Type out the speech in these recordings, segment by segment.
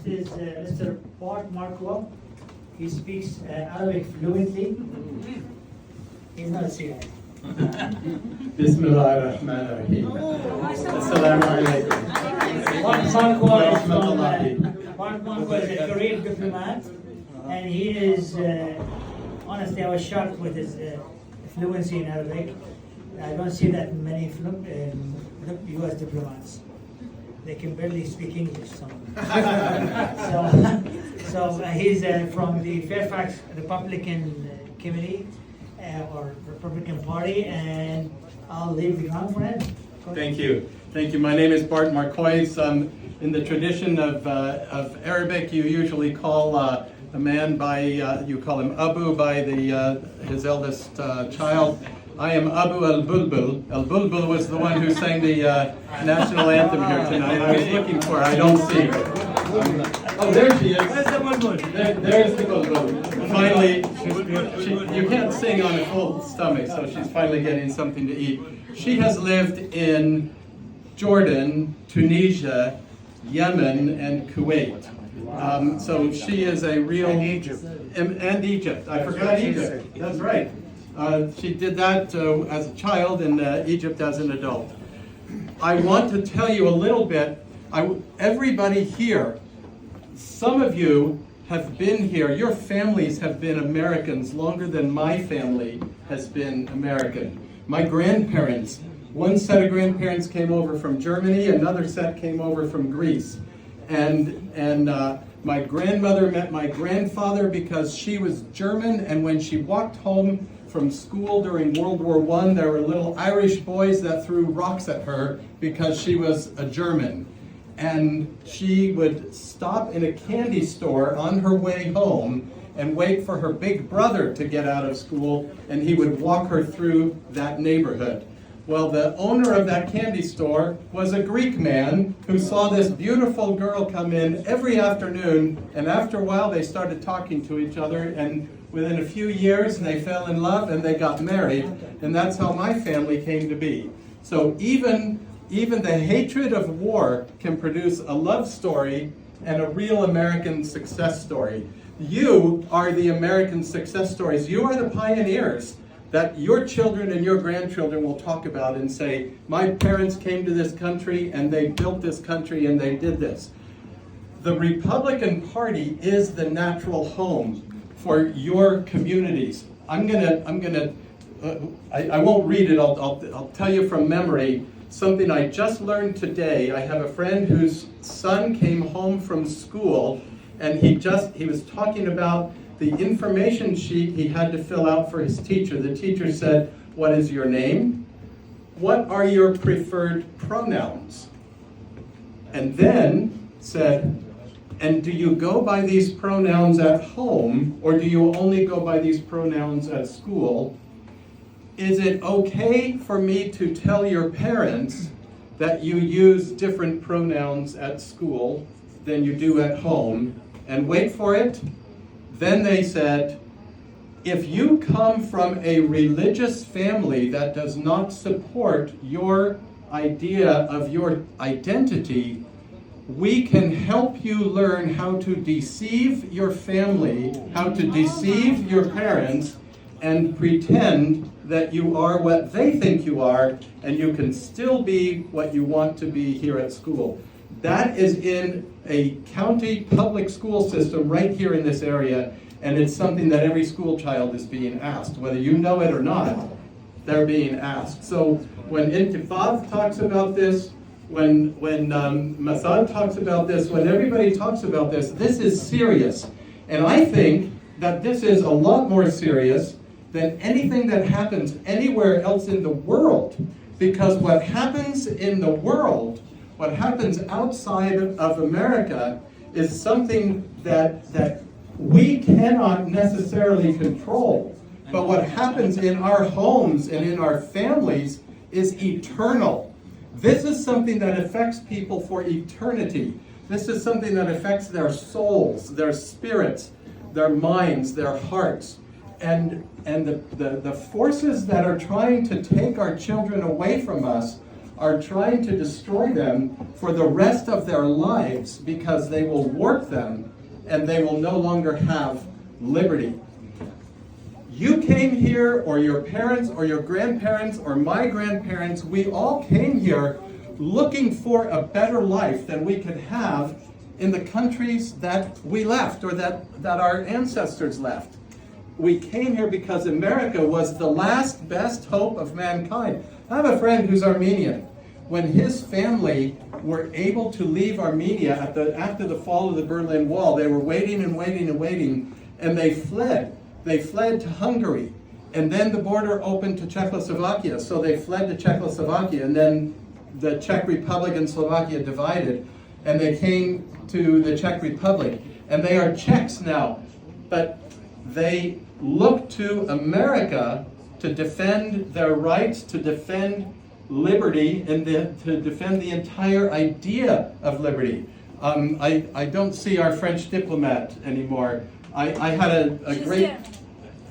is Mr. Bart Marcois. He speaks Arabic fluently. He's not a CIA. Bismillah ar-Rahman ar-Rahim. Assalamu alaikum. Bart Marcois is a Korean diplomat, and he is, honestly, I was shocked with his fluency in Arabic. I don't see that many U.S. diplomats. They can barely speak English. So he's from the Fairfax Republican Committee or Republican Party, and I'll leave the ground for him. Thank you. Thank you. My name is Bart Marcois. In the tradition of Arabic, you usually call a man by, you call him Abu by his eldest child. I am Abu al-Bulbul. Al-Bulbul was the one who sang the national anthem here tonight. I was looking for her. I don't see her. Oh, there she is. Where's the Bulbul? There's the Bulbul. Finally, you can't sing on a full stomach, so she's finally getting something to eat. She has lived in Jordan, Tunisia, Yemen, and Kuwait. So she is a real... And Egypt. And Egypt. I forgot Egypt. That's right. She did that as a child and Egypt as an adult. I want to tell you a little bit. Everybody here, some of you have been here. Your families have been Americans longer than my family has been American. My grandparents, one set of grandparents came over from Germany, another set came over from Greece. And my grandmother met my grandfather because she was German, and when she walked home from school during World War I, there were little Irish boys that threw rocks at her because she was a German. And she would stop in a candy store on her way home and wait for her big brother to get out of school, and he would walk her through that neighborhood. Well, the owner of that candy store was a Greek man who saw this beautiful girl come in every afternoon, and after a while they started talking to each other, and within a few years they fell in love and they got married, and that's how my family came to be. So even the hatred of war can produce a love story and a real American success story. You are the American success stories. You are the pioneers that your children and your grandchildren will talk about and say, my parents came to this country and they built this country and they did this. The Republican Party is the natural home for your communities. I won't read it, I'll tell you from memory something I just learned today. I have a friend whose son came home from school, and he was talking about the information sheet he had to fill out for his teacher. The teacher said, what is your name? What are your preferred pronouns? And then said, and do you go by these pronouns at home, or do you only go by these pronouns at school? Is it okay for me to tell your parents that you use different pronouns at school than you do at home? And wait for it. Then they said, if you come from a religious family that does not support your idea of your identity, we can help you learn how to deceive your family, how to deceive your parents, and pretend that you are what they think you are, and you can still be what you want to be here at school. That is in a county public school system right here in this area, and it's something that every school child is being asked. Whether you know it or not, they're being asked. So when Intifad talks about this, when Massad talks about this, when everybody talks about this, this is serious. And I think that this is a lot more serious than anything that happens anywhere else in the world. Because what happens in the world, what happens outside of America, is something that we cannot necessarily control. But what happens in our homes and in our families is eternal. This is something that affects people for eternity. This is something that affects their souls, their spirits, their minds, their hearts. And the forces that are trying to take our children away from us are trying to destroy them for the rest of their lives because they will warp them and they will no longer have liberty. You came here, or your parents, or your grandparents, or my grandparents, we all came here looking for a better life than we could have in the countries that we left, or that our ancestors left. We came here because America was the last best hope of mankind. I have a friend who's Armenian. When his family were able to leave Armenia after the fall of the Berlin Wall, they were waiting and waiting and waiting, and they fled. They fled to Hungary, and then the border opened to Czechoslovakia, so they fled to Czechoslovakia, and then the Czech Republic and Slovakia divided, and they came to the Czech Republic, and they are Czechs now, but they look to America to defend their rights, to defend liberty, and to defend the entire idea of liberty. I don't see our French diplomat anymore. I had a great...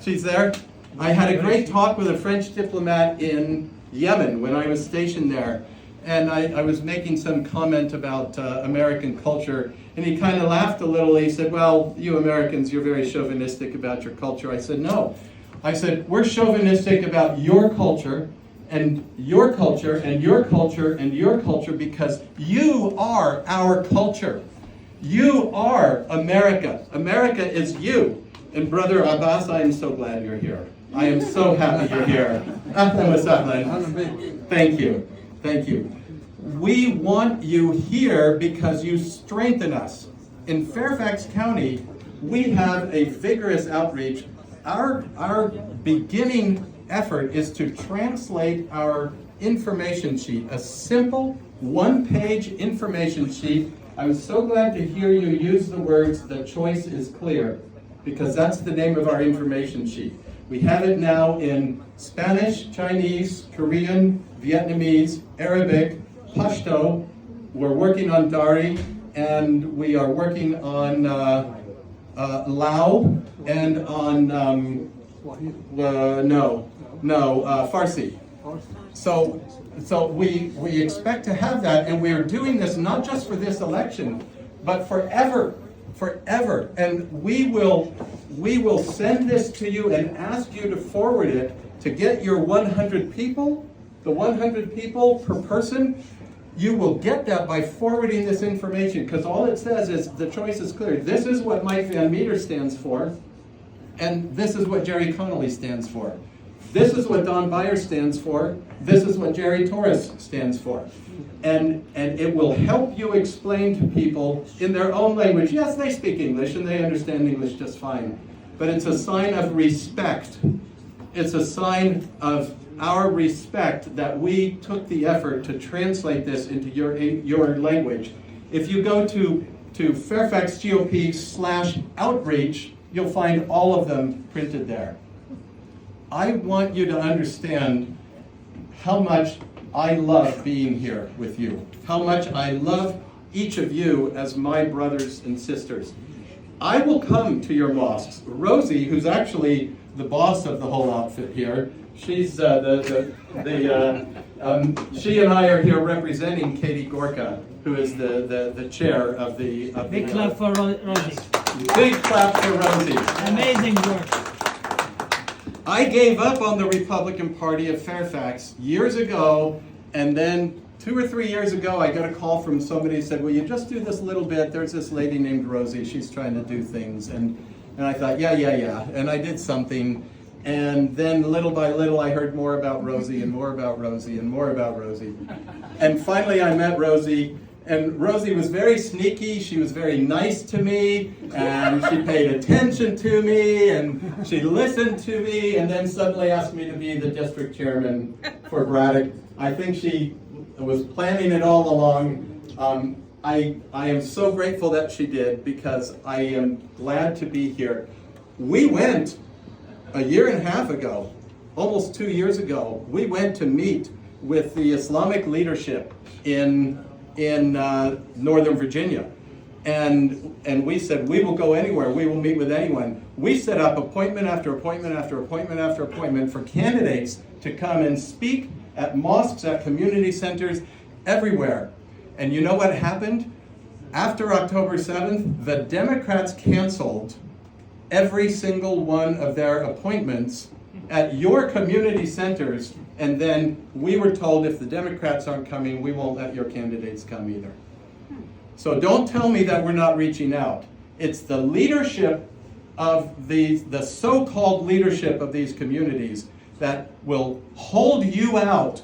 She's there? I had a great talk with a French diplomat in Yemen when I was stationed there. And I was making some comment about American culture. And he kind of laughed a little. He said, well, you Americans, you're very chauvinistic about your culture. I said, no. I said, we're chauvinistic about your culture, and your culture, and your culture, and your culture, because you are our culture. You are America. America is you. And Brother Abbas, I am so glad you're here. I am so happy you're here. Ahlan wa sahlan. Thank you. Thank you. We want you here because you strengthen us. In Fairfax County, we have a vigorous outreach. Our beginning effort is to translate our information sheet, a simple one-page information sheet. I was so glad to hear you use the words, "the choice is clear," because that's the name of our information sheet. We have it now in Spanish, Chinese, Korean, Vietnamese, Arabic, Pashto. We're working on Dari, and we are working on Lao, and on Farsi. So we expect to have that, and we are doing this not just for this election, but forever. And we will send this to you and ask you to forward it to get your 100 people, the 100 people per person. You will get that by forwarding this information, because all it says is the choice is clear. This is what Mike Van Meter stands for, and this is what Jerry Connolly stands for. This is what Don Beyer stands for. This is what Jerry Torres stands for. And it will help you explain to people in their own language. Yes, they speak English and they understand English just fine. But it's a sign of respect. It's a sign of our respect that we took the effort to translate this into your language. If you go to Fairfax GOP/outreach, you'll find all of them printed there. I want you to understand how much I love being here with you, how much I love each of you as my brothers and sisters. I will come to your mosques. Rosie, who's actually the boss of the whole outfit here, she's she and I are here representing Katie Gorka, who is the chair of the... Big clap for Rosie. Big clap for Rosie. Amazing work. I gave up on the Republican Party of Fairfax years ago, and then 2 or 3 years ago, I got a call from somebody who said, will you just do this little bit? There's this lady named Rosie, she's trying to do things. And I thought, yeah. And I did something. And then little by little, I heard more about Rosie and more about Rosie and more about Rosie. And finally, I met Rosie. And Rosie was very sneaky, she was very nice to me, and she paid attention to me, and she listened to me, and then suddenly asked me to be the district chairman for Braddock. I think she was planning it all along. I am so grateful that she did, because I am glad to be here. We went a year and a half ago, almost 2 years ago, we went to meet with the Islamic leadership in Northern Virginia. And we said, we will go anywhere, we will meet with anyone. We set up appointment after appointment after appointment after appointment for candidates to come and speak at mosques, at community centers, everywhere. And you know what happened? After October 7th, the Democrats canceled every single one of their appointments at your community centers, and then we were told if the Democrats aren't coming, we won't let your candidates come either. So don't tell me that we're not reaching out. It's the leadership of the so-called leadership of these communities that will hold you out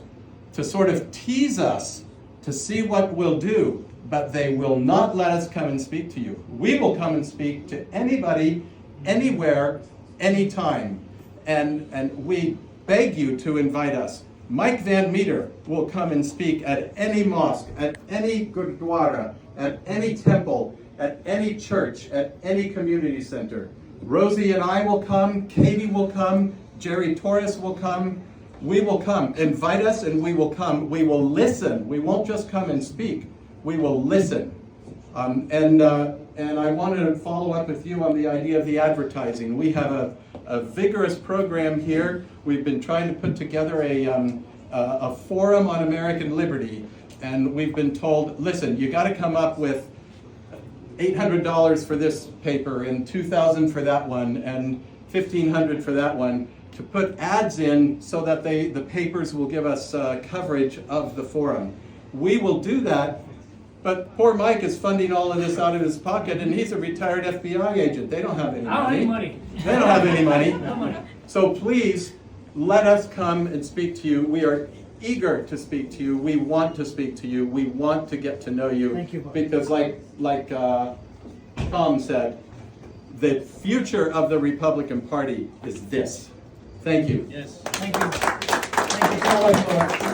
to sort of tease us to see what we'll do, but they will not let us come and speak to you. We will come and speak to anybody, anywhere, anytime. And we beg you to invite us. Mike Van Meter will come and speak at any mosque, at any gurdwara, at any temple, at any church, at any community center. Rosie and I will come, Katie will come, Jerry Torres will come. We will come. Invite us and we will come. We will listen. We won't just come and speak. We will listen. And I wanted to follow up with you on the idea of the advertising. We have a vigorous program here. We've been trying to put together a forum on American liberty, and we've been told, listen, you got to come up with $800 for this paper and $2,000 for that one and $1,500 for that one to put ads in so that the papers will give us coverage of the forum. We will do that. But poor Mike is funding all of this out of his pocket, and he's a retired FBI agent. They don't have any money. I don't have any money. They don't have any money. No money. So please, let us come and speak to you. We are eager to speak to you. We want to speak to you. We want to get to know you. Thank you, Bart. Because like Tom said, the future of the Republican Party is this. Thank you. Yes. Thank you. Thank you so much, Bart.